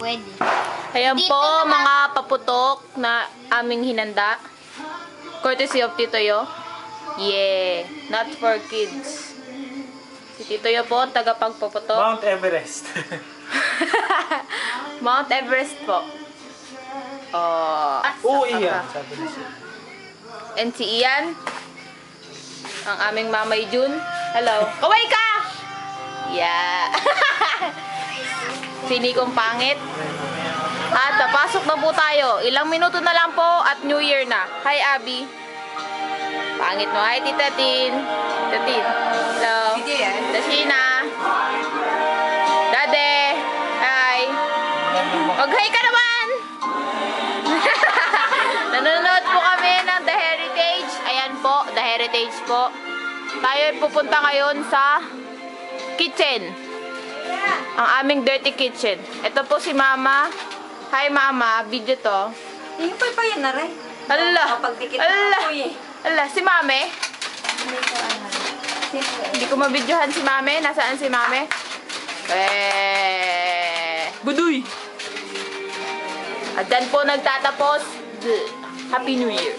Pwede. Ayan Dito po, naman. mga paputok na aming hinanda. Courtesy of Tito Yo. Yeah, not for kids. Si Tito Yo po, tagapagpaputok. Mount Everest. Mount Everest po. Oh. Oo, iyan. Sabi na siya. And si Ian, ang aming Mamay Jun. Hello. Kaway ka! Yeah. Sini kong pangit. At papasok na po tayo. Ilang minuto na lang po at New Year na. Hi, Abby. Pangit mo. Hi, Tita Tin. Tita Tin. Hello. Tita Sheena. Dade. Hi. Mag-hi ka naman. Nanonood po kami ng The Heritage. Ayan po, The Heritage po. Tayo ay pupunta ngayon sa kitchen. Ang aming dirty kitchen. Ito po si Mama. Hi Mama, video to. Yung pa yan na rin. Hala. Pagdikit Hala. ako eh. Hala, si Mame. Hindi ko mabidyohan si Mame. Nasaan si Mame? Budoy. At dyan po nagtatapos. Happy New Year.